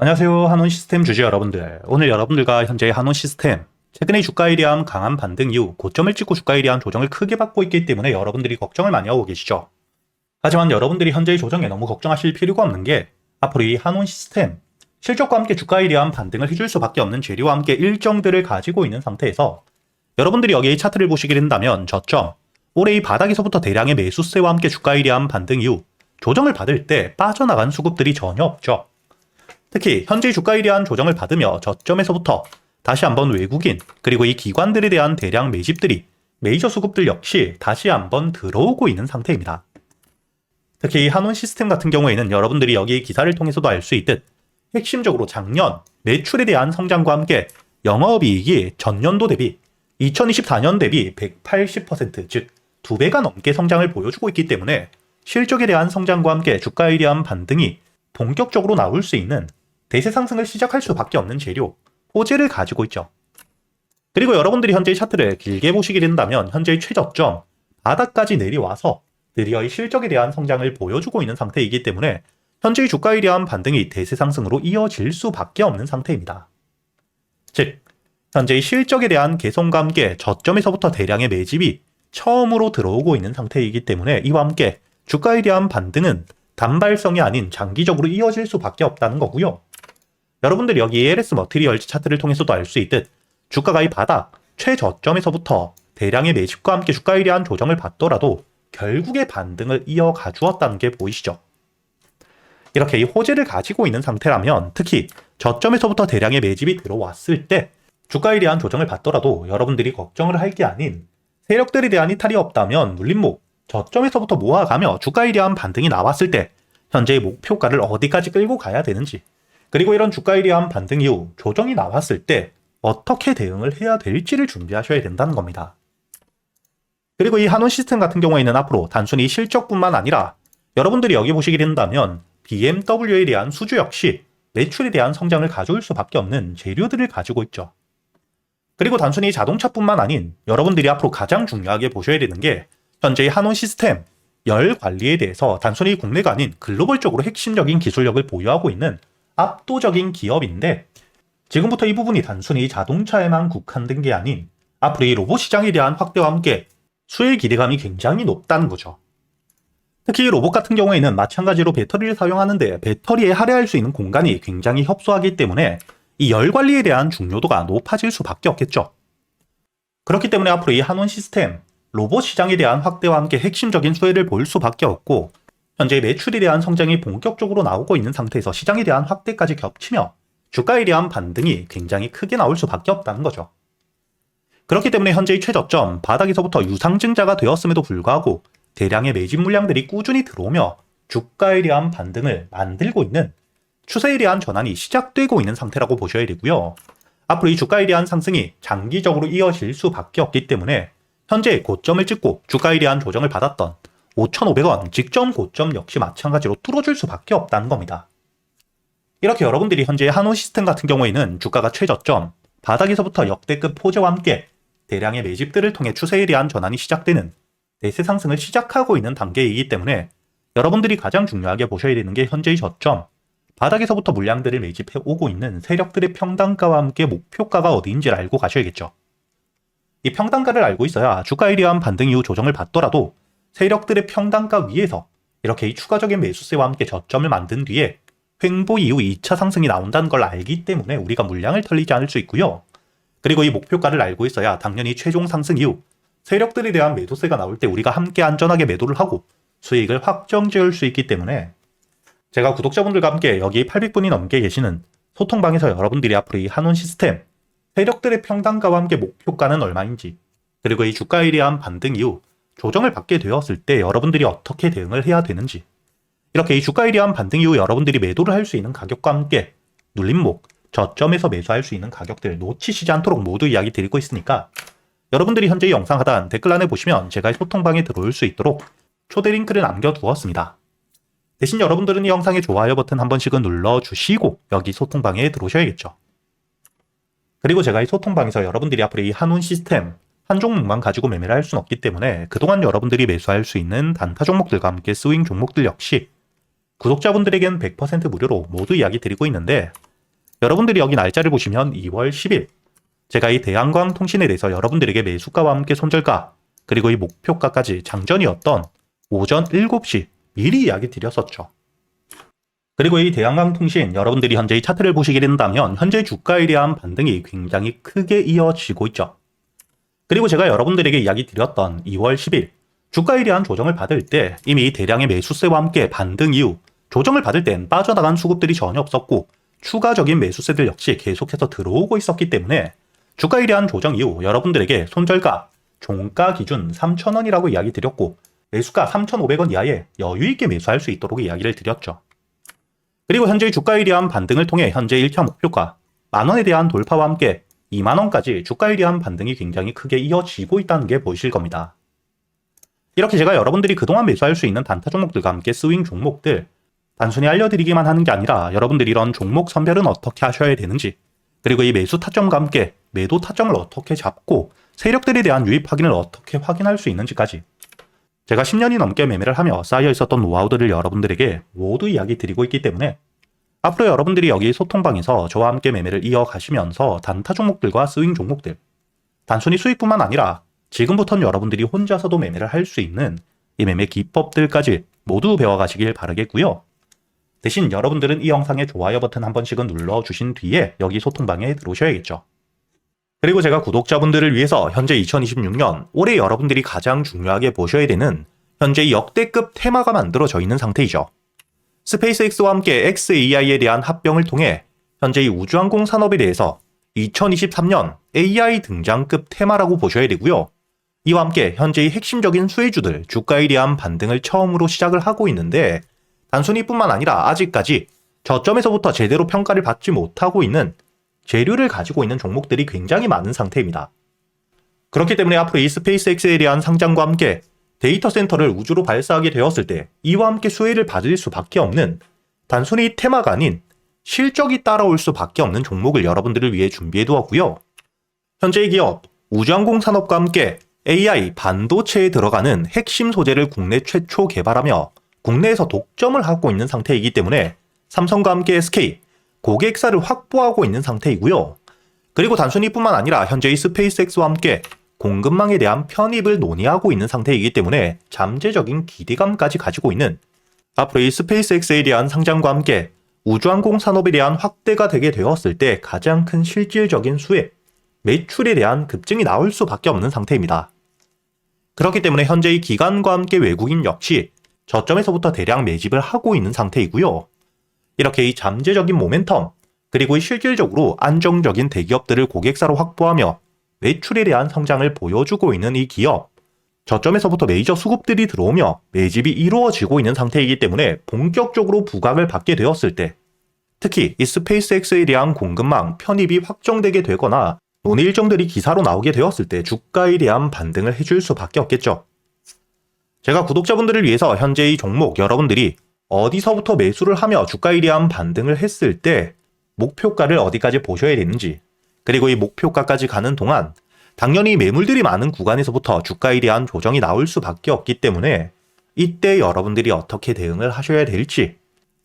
안녕하세요. 한온 시스템 주주 여러분들. 오늘 여러분들과 현재 한온 시스템 최근에 주가에 대한 강한 반등 이후 고점을 찍고 주가에 대한 조정을 크게 받고 있기 때문에 여러분들이 걱정을 많이 하고 계시죠. 하지만 여러분들이 현재의 조정에 너무 걱정하실 필요가 없는 게 앞으로 이 한온 시스템 실적과 함께 주가에 대한 반등을 해줄 수밖에 없는 재료와 함께 일정들을 가지고 있는 상태에서 여러분들이 여기에 차트를 보시게 된다면 저점 올해 이 바닥에서부터 대량의 매수세와 함께 주가에 대한 반등 이후 조정을 받을 때 빠져나간 수급들이 전혀 없죠. 특히 현재 주가에 대한 조정을 받으며 저점에서부터 다시 한번 외국인 그리고 이 기관들에 대한 대량 매집들이 메이저 수급들 역시 다시 한번 들어오고 있는 상태입니다. 특히 한온 시스템 같은 경우에는 여러분들이 여기 기사를 통해서도 알 수 있듯 핵심적으로 작년 매출에 대한 성장과 함께 영업이익이 전년도 대비 2024년 대비 180% 즉 2배가 넘게 성장을 보여주고 있기 때문에 실적에 대한 성장과 함께 주가에 대한 반등이 본격적으로 나올 수 있는 대세 상승을 시작할 수밖에 없는 재료, 호재를 가지고 있죠. 그리고 여러분들이 현재의 차트를 길게 보시게 된다면 현재의 최저점, 바닥까지 내려와서 드디어 이 실적에 대한 성장을 보여주고 있는 상태이기 때문에 현재의 주가에 대한 반등이 대세 상승으로 이어질 수밖에 없는 상태입니다. 즉, 현재의 실적에 대한 개선과 함께 저점에서부터 대량의 매집이 처음으로 들어오고 있는 상태이기 때문에 이와 함께 주가에 대한 반등은 단발성이 아닌 장기적으로 이어질 수밖에 없다는 거고요. 여러분들이 여기 ALS 머티리얼즈 차트를 통해서도 알 수 있듯 주가가 이 바닥 최저점에서부터 대량의 매집과 함께 주가에 대한 조정을 받더라도 결국에 반등을 이어가 주었다는 게 보이시죠? 이렇게 이 호재를 가지고 있는 상태라면 특히 저점에서부터 대량의 매집이 들어왔을 때 주가에 대한 조정을 받더라도 여러분들이 걱정을 할 게 아닌 세력들에 대한 이탈이 없다면 눌림목 저점에서부터 모아가며 주가에 대한 반등이 나왔을 때 현재의 목표가를 어디까지 끌고 가야 되는지 그리고 이런 주가에 대한 반등 이후 조정이 나왔을 때 어떻게 대응을 해야 될지를 준비하셔야 된다는 겁니다. 그리고 이 한온 시스템 같은 경우에는 앞으로 단순히 실적뿐만 아니라 여러분들이 여기 보시게 된다면 BMW에 대한 수주 역시 매출에 대한 성장을 가져올 수밖에 없는 재료들을 가지고 있죠. 그리고 단순히 자동차뿐만 아닌 여러분들이 앞으로 가장 중요하게 보셔야 되는 게 현재의 한온 시스템 열 관리에 대해서 단순히 국내가 아닌 글로벌적으로 핵심적인 기술력을 보유하고 있는 압도적인 기업인데 지금부터 이 부분이 단순히 자동차에만 국한된 게 아닌 앞으로 이 로봇 시장에 대한 확대와 함께 수혜 기대감이 굉장히 높다는 거죠. 특히 로봇 같은 경우에는 마찬가지로 배터리를 사용하는데 배터리에 할애할 수 있는 공간이 굉장히 협소하기 때문에 이 열 관리에 대한 중요도가 높아질 수밖에 없겠죠. 그렇기 때문에 앞으로 이 한온 시스템 로봇 시장에 대한 확대와 함께 핵심적인 수혜를 볼 수밖에 없고 현재 매출에 대한 성장이 본격적으로 나오고 있는 상태에서 시장에 대한 확대까지 겹치며 주가에 대한 반등이 굉장히 크게 나올 수밖에 없다는 거죠. 그렇기 때문에 현재의 최저점 바닥에서부터 유상증자가 되었음에도 불구하고 대량의 매집 물량들이 꾸준히 들어오며 주가에 대한 반등을 만들고 있는 추세에 대한 전환이 시작되고 있는 상태라고 보셔야 되고요. 앞으로 이 주가에 대한 상승이 장기적으로 이어질 수밖에 없기 때문에 현재 고점을 찍고 주가에 대한 조정을 받았던 5,500원 직전 고점 역시 마찬가지로 뚫어줄 수밖에 없다는 겁니다. 이렇게 여러분들이 현재 한온 시스템 같은 경우에는 주가가 최저점, 바닥에서부터 역대급 호재와 함께 대량의 매집들을 통해 추세에 대한 전환이 시작되는 대세 상승을 시작하고 있는 단계이기 때문에 여러분들이 가장 중요하게 보셔야 되는 게 현재의 저점, 바닥에서부터 물량들을 매집해 오고 있는 세력들의 평단가와 함께 목표가가 어디인지를 알고 가셔야겠죠. 이 평단가를 알고 있어야 주가에 대한 반등 이후 조정을 받더라도 세력들의 평단가 위에서 이렇게 이 추가적인 매수세와 함께 저점을 만든 뒤에 횡보 이후 2차 상승이 나온다는 걸 알기 때문에 우리가 물량을 털리지 않을 수 있고요. 그리고 이 목표가를 알고 있어야 당연히 최종 상승 이후 세력들에 대한 매도세가 나올 때 우리가 함께 안전하게 매도를 하고 수익을 확정 지을 수 있기 때문에 제가 구독자분들과 함께 여기 800분이 넘게 계시는 소통방에서 여러분들이 앞으로 이 한온 시스템 세력들의 평단가와 함께 목표가는 얼마인지 그리고 이 주가에 대한 반등 이후 조정을 받게 되었을 때 여러분들이 어떻게 대응을 해야 되는지 이렇게 이 주가에 대한 반등 이후 여러분들이 매도를 할 수 있는 가격과 함께 눌림목, 저점에서 매수할 수 있는 가격들 놓치시지 않도록 모두 이야기 드리고 있으니까 여러분들이 현재 영상 하단 댓글란에 보시면 제가 소통방에 들어올 수 있도록 초대 링크를 남겨두었습니다. 대신 여러분들은 이 영상의 좋아요 버튼 한 번씩은 눌러주시고 여기 소통방에 들어오셔야겠죠. 그리고 제가 이 소통방에서 여러분들이 앞으로 이 한온 시스템 한 종목만 가지고 매매를 할 수는 없기 때문에 그동안 여러분들이 매수할 수 있는 단타 종목들과 함께 스윙 종목들 역시 구독자분들에겐 100% 무료로 모두 이야기 드리고 있는데 여러분들이 여기 날짜를 보시면 2월 10일 제가 이 대한광통신에 대해서 여러분들에게 매수가와 함께 손절가 그리고 이 목표가까지 장전이었던 오전 7시 미리 이야기 드렸었죠. 그리고 이 대한광통신 여러분들이 현재 이 차트를 보시게 된다면 현재 주가에 대한 반등이 굉장히 크게 이어지고 있죠. 그리고 제가 여러분들에게 이야기 드렸던 2월 10일 주가에 대한 조정을 받을 때 이미 대량의 매수세와 함께 반등 이후 조정을 받을 땐 빠져나간 수급들이 전혀 없었고 추가적인 매수세들 역시 계속해서 들어오고 있었기 때문에 주가에 대한 조정 이후 여러분들에게 손절가, 종가 기준 3,000원이라고 이야기 드렸고 매수가 3,500원 이하에 여유있게 매수할 수 있도록 이야기를 드렸죠. 그리고 현재 주가에 대한 반등을 통해 현재 1차 목표가 만원에 대한 돌파와 함께 2만원까지 주가에 대한 반등이 굉장히 크게 이어지고 있다는 게 보이실 겁니다. 이렇게 제가 여러분들이 그동안 매수할 수 있는 단타 종목들과 함께 스윙 종목들 단순히 알려드리기만 하는 게 아니라 여러분들이 이런 종목 선별은 어떻게 하셔야 되는지 그리고 이 매수 타점과 함께 매도 타점을 어떻게 잡고 세력들에 대한 유입 확인을 어떻게 확인할 수 있는지까지 제가 10년이 넘게 매매를 하며 쌓여 있었던 노하우들을 여러분들에게 모두 이야기 드리고 있기 때문에 앞으로 여러분들이 여기 소통방에서 저와 함께 매매를 이어가시면서 단타 종목들과 스윙 종목들 단순히 수익뿐만 아니라 지금부터는 여러분들이 혼자서도 매매를 할 수 있는 이 매매 기법들까지 모두 배워가시길 바라겠고요. 대신 여러분들은 이 영상의 좋아요 버튼 한 번씩은 눌러주신 뒤에 여기 소통방에 들어오셔야겠죠. 그리고 제가 구독자분들을 위해서 현재 2026년 올해 여러분들이 가장 중요하게 보셔야 되는 현재 역대급 테마가 만들어져 있는 상태이죠. 스페이스X와 함께 xAI에 대한 합병을 통해 현재 이 우주항공 산업에 대해서 2023년 AI 등장급 테마라고 보셔야 되고요. 이와 함께 현재의 핵심적인 수혜주들 주가에 대한 반등을 처음으로 시작을 하고 있는데 단순히 뿐만 아니라 아직까지 저점에서부터 제대로 평가를 받지 못하고 있는 재료를 가지고 있는 종목들이 굉장히 많은 상태입니다. 그렇기 때문에 앞으로 이 스페이스X에 대한 상장과 함께 데이터 센터를 우주로 발사하게 되었을 때 이와 함께 수혜를 받을 수밖에 없는 단순히 테마가 아닌 실적이 따라올 수밖에 없는 종목을 여러분들을 위해 준비해 두었고요. 현재의 기업 우주항공 산업과 함께 AI 반도체에 들어가는 핵심 소재를 국내 최초 개발하며 국내에서 독점을 하고 있는 상태이기 때문에 삼성과 함께 SK 고객사를 확보하고 있는 상태이고요. 그리고 단순히 뿐만 아니라 현재 이 스페이스X와 함께 공급망에 대한 편입을 논의하고 있는 상태이기 때문에 잠재적인 기대감까지 가지고 있는 앞으로 이 스페이스X에 대한 상장과 함께 우주항공 산업에 대한 확대가 되게 되었을 때 가장 큰 실질적인 수혜, 매출에 대한 급증이 나올 수밖에 없는 상태입니다. 그렇기 때문에 현재 이 기관과 함께 외국인 역시 저점에서부터 대량 매집을 하고 있는 상태이고요. 이렇게 이 잠재적인 모멘텀 그리고 이 실질적으로 안정적인 대기업들을 고객사로 확보하며 매출에 대한 성장을 보여주고 있는 이 기업 저점에서부터 메이저 수급들이 들어오며 매집이 이루어지고 있는 상태이기 때문에 본격적으로 부각을 받게 되었을 때 특히 이 스페이스X에 대한 공급망 편입이 확정되게 되거나 논의 일정들이 기사로 나오게 되었을 때 주가에 대한 반등을 해줄 수밖에 없겠죠. 제가 구독자분들을 위해서 현재 이 종목 여러분들이 어디서부터 매수를 하며 주가에 대한 반등을 했을 때 목표가를 어디까지 보셔야 되는지 그리고 이 목표가까지 가는 동안 당연히 매물들이 많은 구간에서부터 주가에 대한 조정이 나올 수밖에 없기 때문에 이때 여러분들이 어떻게 대응을 하셔야 될지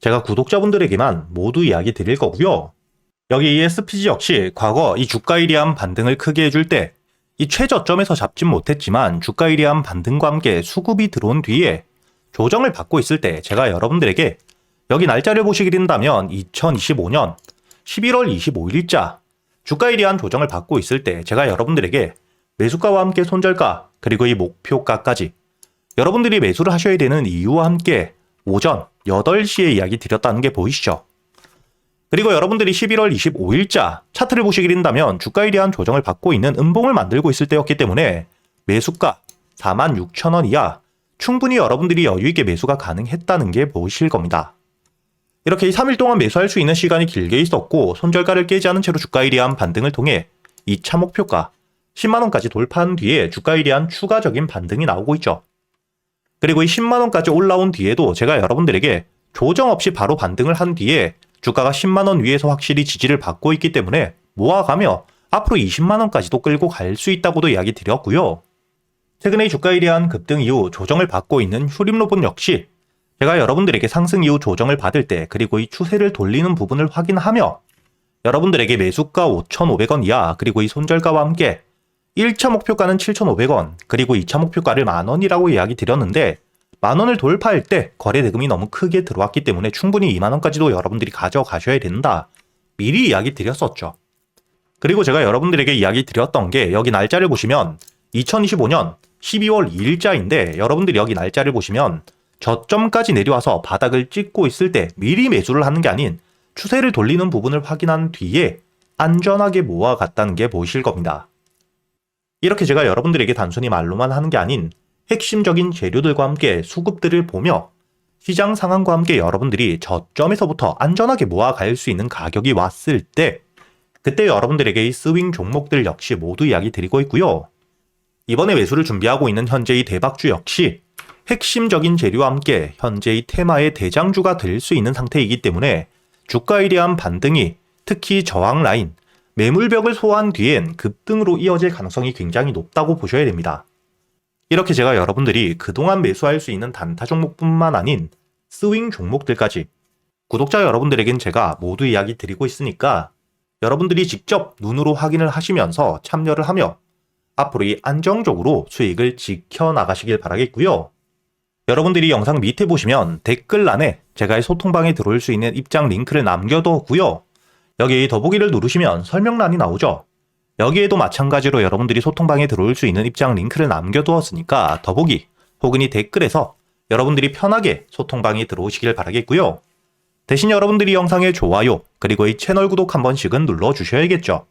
제가 구독자분들에게만 모두 이야기 드릴 거고요. 여기 ESPG 역시 과거 이 주가에 대한 반등을 크게 해줄 때 이 최저점에서 잡진 못했지만 주가에 대한 반등과 함께 수급이 들어온 뒤에 조정을 받고 있을 때 제가 여러분들에게 여기 날짜를 보시게 된다면 2025년 11월 25일자 주가에 대한 조정을 받고 있을 때 제가 여러분들에게 매수가와 함께 손절가 그리고 이 목표가까지 여러분들이 매수를 하셔야 되는 이유와 함께 오전 8시에 이야기 드렸다는 게 보이시죠? 그리고 여러분들이 11월 25일자 차트를 보시게 된다면 주가에 대한 조정을 받고 있는 음봉을 만들고 있을 때였기 때문에 매수가 46,000원 이하 충분히 여러분들이 여유있게 매수가 가능했다는 게 보이실 겁니다. 이렇게 3일 동안 매수할 수 있는 시간이 길게 있었고 손절가를 깨지 않은 채로 주가에 대한 반등을 통해 2차 목표가 10만원까지 돌파한 뒤에 주가에 대한 추가적인 반등이 나오고 있죠. 그리고 이 10만원까지 올라온 뒤에도 제가 여러분들에게 조정 없이 바로 반등을 한 뒤에 주가가 10만원 위에서 확실히 지지를 받고 있기 때문에 모아가며 앞으로 20만원까지도 끌고 갈 수 있다고도 이야기 드렸고요. 최근에 주가에 대한 급등 이후 조정을 받고 있는 휴림로봇 역시 제가 여러분들에게 상승 이후 조정을 받을 때 그리고 이 추세를 돌리는 부분을 확인하며 여러분들에게 매수가 5,500원 이하 그리고 이 손절가와 함께 1차 목표가는 7,500원 그리고 2차 목표가를 만원이라고 이야기 드렸는데 만원을 돌파할 때 거래 대금이 너무 크게 들어왔기 때문에 충분히 2만원까지도 여러분들이 가져가셔야 된다. 미리 이야기 드렸었죠. 그리고 제가 여러분들에게 이야기 드렸던 게 여기 날짜를 보시면 2025년 12월 2일자인데 여러분들이 여기 날짜를 보시면 저점까지 내려와서 바닥을 찍고 있을 때 미리 매수를 하는 게 아닌 추세를 돌리는 부분을 확인한 뒤에 안전하게 모아갔다는 게 보이실 겁니다. 이렇게 제가 여러분들에게 단순히 말로만 하는 게 아닌 핵심적인 재료들과 함께 수급들을 보며 시장 상황과 함께 여러분들이 저점에서부터 안전하게 모아갈 수 있는 가격이 왔을 때 그때 여러분들에게 이 스윙 종목들 역시 모두 이야기 드리고 있고요. 이번에 매수를 준비하고 있는 현재의 대박주 역시 핵심적인 재료와 함께 현재의 테마의 대장주가 될 수 있는 상태이기 때문에 주가에 대한 반등이 특히 저항 라인, 매물벽을 소화한 뒤엔 급등으로 이어질 가능성이 굉장히 높다고 보셔야 됩니다. 이렇게 제가 여러분들이 그동안 매수할 수 있는 단타 종목뿐만 아닌 스윙 종목들까지 구독자 여러분들에겐 제가 모두 이야기 드리고 있으니까 여러분들이 직접 눈으로 확인을 하시면서 참여를 하며 앞으로 이 안정적으로 수익을 지켜나가시길 바라겠고요. 여러분들이 영상 밑에 보시면 댓글란에 제가 이 소통방에 들어올 수 있는 입장 링크를 남겨뒀고요. 여기 더보기를 누르시면 설명란이 나오죠. 여기에도 마찬가지로 여러분들이 소통방에 들어올 수 있는 입장 링크를 남겨두었으니까 더보기 혹은 이 댓글에서 여러분들이 편하게 소통방에 들어오시길 바라겠고요. 대신 여러분들이 영상의 좋아요 그리고 이 채널 구독 한 번씩은 눌러주셔야겠죠.